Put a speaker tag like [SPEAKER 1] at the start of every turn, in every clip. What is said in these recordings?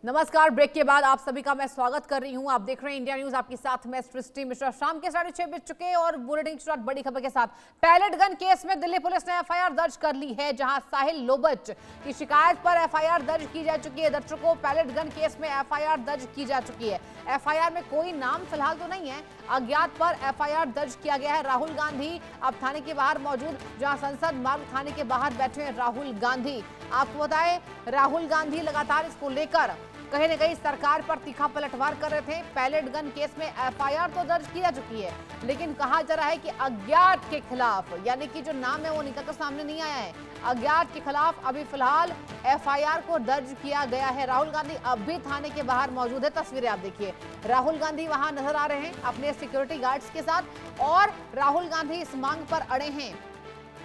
[SPEAKER 1] नमस्कार। ब्रेक के बाद आप सभी का मैं स्वागत कर रही हूं। आप देख रहे हैं इंडिया न्यूज, आपके साथ मैं सृष्टि मिश्रा। शाम के 6:30 बज चुके हैं और बुलेटिन की शुरुआत बड़ी खबर के साथ। पैलेट गन केस में दिल्ली पुलिस ने एफआईआर दर्ज कर ली है, जहां साहिल लोबच की शिकायत पर एफआईआर दर्ज की जा चुकी है। दर्शकों, पैलेट गन केस में एफआईआर दर्ज की जा चुकी है। एफआईआर में कोई नाम फिलहाल तो नहीं है। अज्ञात पर एफआईआर दर्ज किया गया है। राहुल गांधी अब थाने के बाहर मौजूद, जहां संसद मार्ग थाने के बाहर बैठे हैं राहुल गांधी। आपको बताएं, राहुल गांधी लगातार इसको लेकर कहीं न कहीं सरकार पर तीखा पलटवार कर रहे थे। पैलेट गन केस में एफआईआर तो दर्ज की जा चुकी है, लेकिन कहा जा रहा है कि अज्ञात के खिलाफ, यानी कि जो नाम है वो निकल कर सामने नहीं आया है, अज्ञात के खिलाफ अभी फिलहाल एफआईआर को दर्ज किया गया है। राहुल गांधी अब भी थाने के बाहर मौजूद है। तस्वीरें आप देखिए, राहुल गांधी वहां नजर आ रहे हैं अपने सिक्योरिटी गार्ड्स के साथ, और राहुल गांधी इस मांग पर अड़े हैं,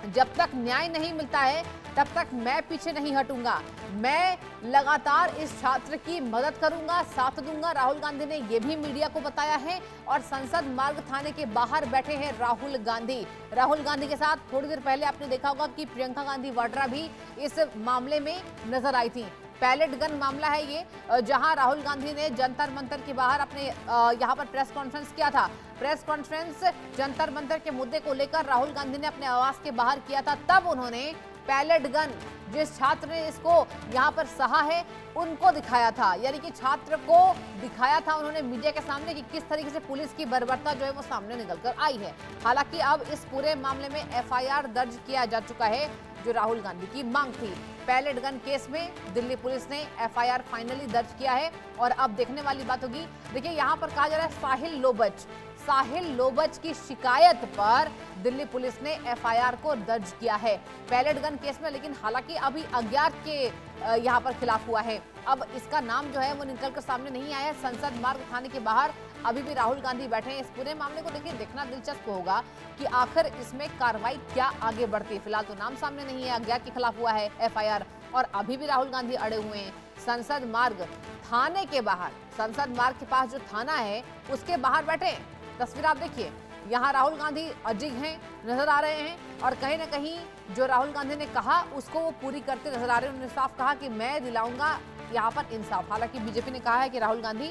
[SPEAKER 1] जब तक न्याय नहीं मिलता है तब तक मैं पीछे नहीं हटूंगा। मैं लगातार इस छात्र की मदद करूंगा, साथ दूंगा। राहुल गांधी ने यह भी मीडिया को बताया है। और संसद मार्ग थाने के बाहर बैठे हैं राहुल गांधी। राहुल गांधी के साथ थोड़ी देर पहले आपने देखा होगा कि प्रियंका गांधी वाड्रा भी इस मामले में नजर आई थी। पैलेट गन मामला है ये, जहां राहुल गांधी ने जंतर मंतर के बाहर अपने यहां पर प्रेस कॉन्फ्रेंस किया था। प्रेस कॉन्फ्रेंस जंतर मंतर के मुद्दे को लेकर राहुल गांधी ने अपने आवास के बाहर किया था। तब उन्होंने पैलेट गन, जिस छात्र ने इसको यहां पर सहा है, उनको दिखाया था, यानी कि छात्र को दिखाया था उन्होंने मीडिया के सामने कि किस तरीके से पुलिस की बर्बरता जो है वो सामने निकल कर आई है। हालांकि अब इस पूरे मामले में एफआईआर दर्ज किया जा चुका है, जो राहुल गांधी की मांग थी। पैलेट गन केस में दिल्ली पुलिस ने एफआईआर फाइनली दर्ज किया है। और अब देखने वाली बात होगी, देखिए यहां पर कहा जा रहा है साहिल लोबच की शिकायत पर दिल्ली पुलिस ने एफआईआर को दर्ज किया है पैलेट गन केस में। लेकिन हालांकि अभी अज्ञात के यहां पर खिलाफ हुआ है। अब इसका नाम जो है वो निकल कर सामने नहीं आया है। संसद मार्ग थाने के बाहर अभी भी राहुल गांधी बैठे हैं। इस पूरे मामले को देखिए, देखना दिलचस्प होगा कि आखिर इसमें कार्रवाई क्या आगे बढ़ती है। फिलहाल तो नाम सामने नहीं है, अज्ञात के खिलाफ हुआ है एफआईआर, और अभी भी राहुल गांधी अड़े हुए हैं संसद मार्ग थाने के बाहर। संसद मार्ग के पास जो थाना है उसके बाहर बैठे हैं। तस्वीर आप देखिए, यहाँ राहुल गांधी अजिग हैं, नजर आ रहे हैं, और कहीं ना कहीं जो राहुल गांधी ने कहा उसको वो पूरी करते नजर आ रहे हैं। उन्होंने साफ कहा कि मैं दिलाऊंगा यहाँ पर इंसाफ। हालांकि बीजेपी ने कहा है कि राहुल गांधी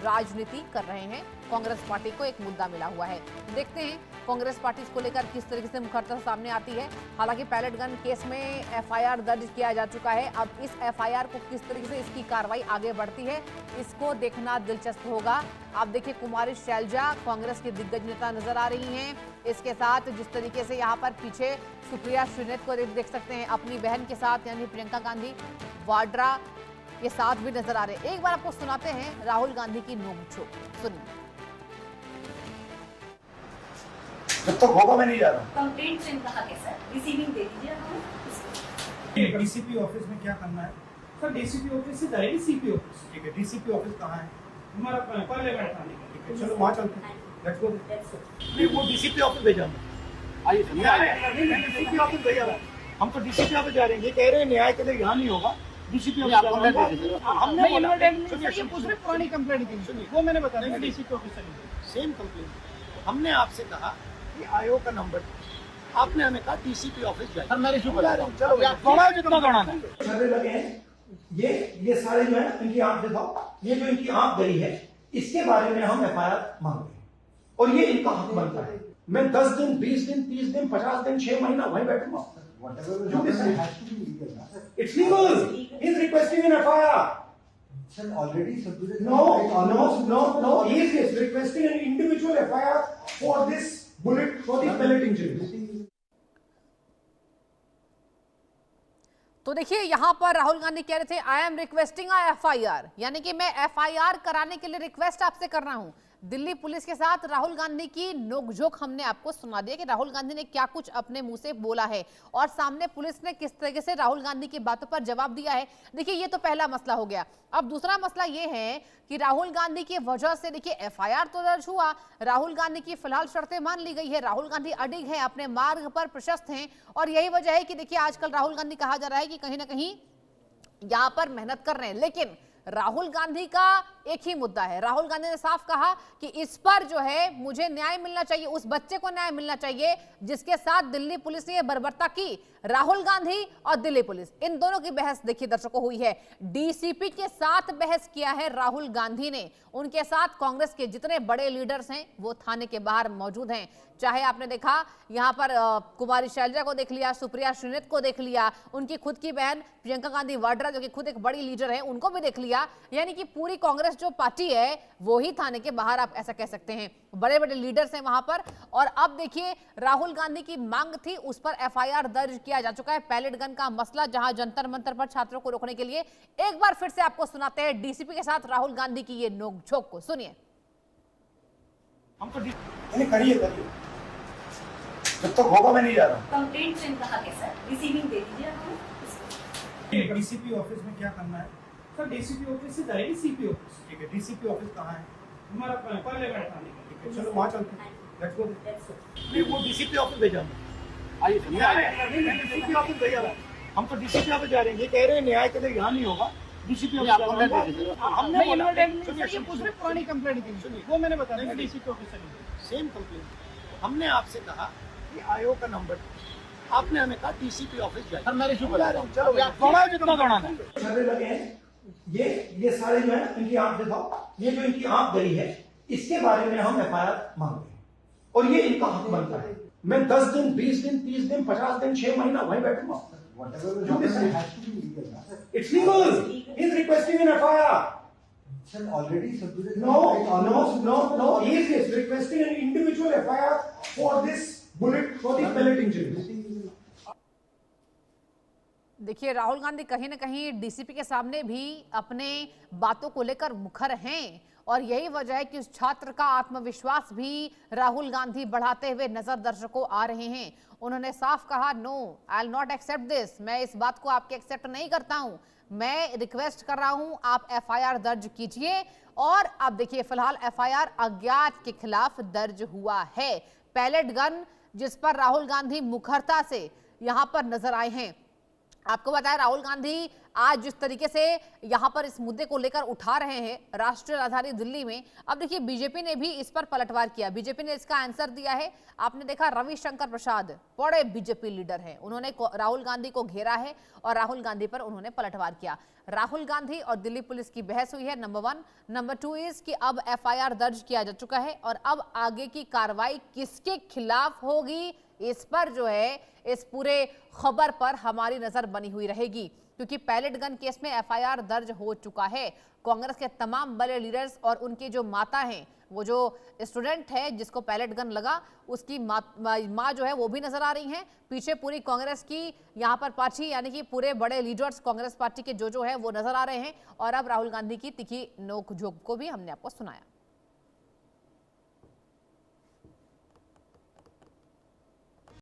[SPEAKER 1] राजनीति कर रहे हैं, कांग्रेस पार्टी को एक मुद्दा मिला हुआ है। देखते हैं कांग्रेस पार्टी इसको लेकर किस तरीके से मुखरता सामने आती है। हालांकि पैलेट गन केस में एफआईआर दर्ज किया जा चुका है। अब इस एफआईआर को किस तरीके से इसकी कार्रवाई आगे बढ़ती है, इसको देखना दिलचस्प होगा। आप देखिए, कुमारी शैलजा कांग्रेस की दिग्गज नेता नजर आ रही हैं। इसके साथ जिस तरीके से यहाँ पर पीछे सुप्रिया श्रीनेत को देख सकते हैं अपनी बहन के साथ, यानी प्रियंका गांधी वाड्रा के साथ भी नजर आ रहे हैं। एक बार आपको सुनाते हैं राहुल गांधी की नोक-झोंक, सुनिए।
[SPEAKER 2] जब तक होगा मैं नहीं जा रहा।
[SPEAKER 3] कंप्लेंट से कहा के सर रिसीविंग दे दीजिए हमें।
[SPEAKER 4] डीसीपी ऑफिस में क्या करना है सर? डीसीपी ऑफिस से जाएगी सीपी ऑफिस। ठीक है, डीसीपी ऑफिस कहाँ है? हमारा पहले बैठा नहीं। चलो वहाँ चलते हैं, लेट्स गो।
[SPEAKER 2] नहीं, वो डीसीपी ऑफिस भेजा मैं। आइए डीसीपी ऑफिस भेजा। हम तो डीसीपी ऑफिस जा रहे हैं। ये कह रहे हैं न्याय के लिए यहाँ नहीं होगा, डीसीपी ऑफिस। हमने बोला
[SPEAKER 4] पुरानी कंप्लेंट की, वो मैंने बताया डीसीपी ऑफिस
[SPEAKER 2] सेम कंप्लेंट। हमने आपसे कहा कि आयोग का नंबर, आपने हमें कहा डीसीपी ऑफिस जाइए। मैं रिश्यू करा रहा हूँ। चलो दौड़ा जितना दौड़ाना है। लगे हैं ये सारे जो है इनकी आंख दिखाओ। ये जो इनकी आंख गई है, इसके बारे में हम एफआईआर मांग रहे हैं, और ये इनका हक बनता है। मैं 10 दिन 20 दिन 30 दिन 50 दिन 6 महीना वहीं बैठूंगा। It's legal. He's requesting an FIR.
[SPEAKER 5] Sir, already submitted.
[SPEAKER 2] No. He is requesting an individual FIR for this bullet, for the pellet injury.
[SPEAKER 1] तो देखिए, यहाँ पर राहुल गांधी कह रहे थे I am requesting a FIR, यानी कि मैं एफआईआर कराने के लिए रिक्वेस्ट आपसे कर रहा हूं। दिल्ली पुलिस के साथ राहुल गांधी की नोकझोंक हमने आपको सुना दिया कि राहुल गांधी ने क्या कुछ अपने मुंह से बोला है, और सामने पुलिस ने किस तरीके से राहुल गांधी की बातों पर जवाब दिया है। देखिए, ये तो पहला मसला हो गया। अब दूसरा मसला ये है कि राहुल गांधी की वजह से, देखिए एफआईआर तो दर्ज हुआ, राहुल गांधी की फिलहाल शर्तें मान ली गई है, राहुल गांधी अडिग हैं, अपने मार्ग पर प्रशस्त हैं, और यही वजह है कि देखिए आजकल राहुल गांधी कहा जा रहा है कि कहीं ना कहीं यहाँ पर मेहनत कर रहे हैं। लेकिन राहुल गांधी का एक ही मुद्दा है। राहुल गांधी ने साफ कहा कि इस पर जो है मुझे न्याय मिलना चाहिए, उस बच्चे को न्याय मिलना चाहिए जिसके साथ दिल्ली पुलिस ने यह बर्बरता की। राहुल गांधी और दिल्ली पुलिस, इन दोनों की बहस देखिए दर्शकों हुई है। डीसीपी के साथ बहस किया है राहुल गांधी ने। उनके साथ कांग्रेस के जितने बड़े लीडर्स हैं वो थाने के बाहर मौजूद हैं। चाहे आपने देखा यहां पर कुमारी शैलजा को देख लिया, सुप्रिया श्रीनेत को देख लिया, उनकी खुद की बहन प्रियंका गांधी वाड्रा जो कि खुद एक बड़ी लीडर है उनको भी देख लिया। यानी कि पूरी कांग्रेस जो पार्टी है वो ही थाने के बाहर, आप ऐसा कह सकते हैं, बड़े बड़े लीडर्स हैं वहां पर। और अब देखिए राहुल गांधी की मांग थी, उस पर एफआईआर दर्ज किया जा चुका है। पैलेट गन का मसला जहां जंतर मंतर पर छात्रों को रोकने के लिए, एक बार फिर से आपको सुनाते हैं डीसीपी के साथ राहुल गांधी की ये नोकझोंक को, सुनिए।
[SPEAKER 2] हमको करिए जब तक होगा मैं नहीं जा रहा हूँ।
[SPEAKER 3] कंप्लेंट से कहा गया सर, रिसीविंग दे दीजिए हमें।
[SPEAKER 4] डीसीपी ऑफिस में क्या करना है सर? डीसीपी ऑफिस से डायरेक्ट सीपी ऑफिस। ठीक है, डीसीपी ऑफिस कहाँ है? हमारा पार्लियामेंट थाने का। ठीक है, चलो वहाँ चलते हैं। Let's go.
[SPEAKER 2] नहीं, वो डीसीपी ऑफिस भेजा आइए डीसीपी ऑफिस भेजा रहा है। हम तो डीसीपी ऑफिस जा रहे हैं, ये कह रहे हैं न्याय के लिए यहाँ नहीं होगा, डीसीपी ऑफिस हमने बोला
[SPEAKER 4] पुरानी कंप्लेंट थी, वो मैंने बताया डीसीपी ऑफिस से।
[SPEAKER 2] Same complaint. हमने आपसे कहा कि आयोग का नंबर, आपने हमें कहा डीसीपी ऑफिस जाइए। सर मैं इशू बता रहा हूँ, चलो दौड़ाओ जितना दौड़ाना है।
[SPEAKER 5] छर्रे लगे हैं, ये सारे जो है इनकी आंख दिखाओ, ये जो इनकी आंख गई है इसके बारे में हम एफआईआर मांगते हैं और ये इनका हक बनता है। मैं 10 दिन 20 दिन 30 दिन 50 दिन 6 महीना वहीं बैठूंगा। It's legal, he is requesting an FIR. Sir, already Sabduja. No. He is requesting an individual FIR for this bullet, for the pellet injury.
[SPEAKER 1] देखिए राहुल गांधी कहीं ना कहीं डीसीपी के सामने भी अपने बातों को लेकर मुखर हैं और यही वजह है कि उस छात्र का आत्मविश्वास भी राहुल गांधी बढ़ाते हुए नजर दर्शकों आ रहे हैं। उन्होंने साफ कहा, no I will not accept this, मैं इस बात को आपके एक्सेप्ट नहीं करता हूं, मैं रिक्वेस्ट कर रहा हूं आप एफआईआर दर्ज कीजिए। और अब देखिए फिलहाल एफआईआर अज्ञात के खिलाफ दर्ज हुआ है। पैलेट गन जिस पर राहुल गांधी मुखरता से यहां पर नजर आए हैं। आपको बताया राहुल गांधी आज जिस तरीके से यहां पर इस मुद्दे को लेकर उठा रहे हैं राष्ट्रीय राजधानी दिल्ली में, अब देखिए बीजेपी ने भी इस पर पलटवार किया। बीजेपी ने इसका आंसर दिया है। आपने देखा रविशंकर प्रसाद बड़े बीजेपी लीडर हैं, उन्होंने राहुल गांधी को घेरा है और राहुल गांधी पर उन्होंने पलटवार किया। राहुल गांधी और दिल्ली पुलिस की बहस हुई है, नंबर 1। नंबर 2 इज कि अब एफआईआर दर्ज किया जा चुका है और अब आगे की कार्रवाई किसके खिलाफ होगी इस पर जो है, इस पूरे खबर पर हमारी नजर बनी हुई रहेगी, क्योंकि पैलेट गन केस में एफआईआर दर्ज हो चुका है। कांग्रेस के तमाम बड़े लीडर्स और उनकी जो माता हैं, वो जो स्टूडेंट है जिसको पैलेट गन लगा, उसकी माँ जो है वो भी नजर आ रही हैं। पीछे पूरी कांग्रेस की यहाँ पर पार्टी, यानी कि पूरे बड़े लीडर्स कांग्रेस पार्टी के जो है वो नजर आ रहे हैं। और अब राहुल गांधी की तीखी नोक झोंक को भी हमने आपको सुनाया।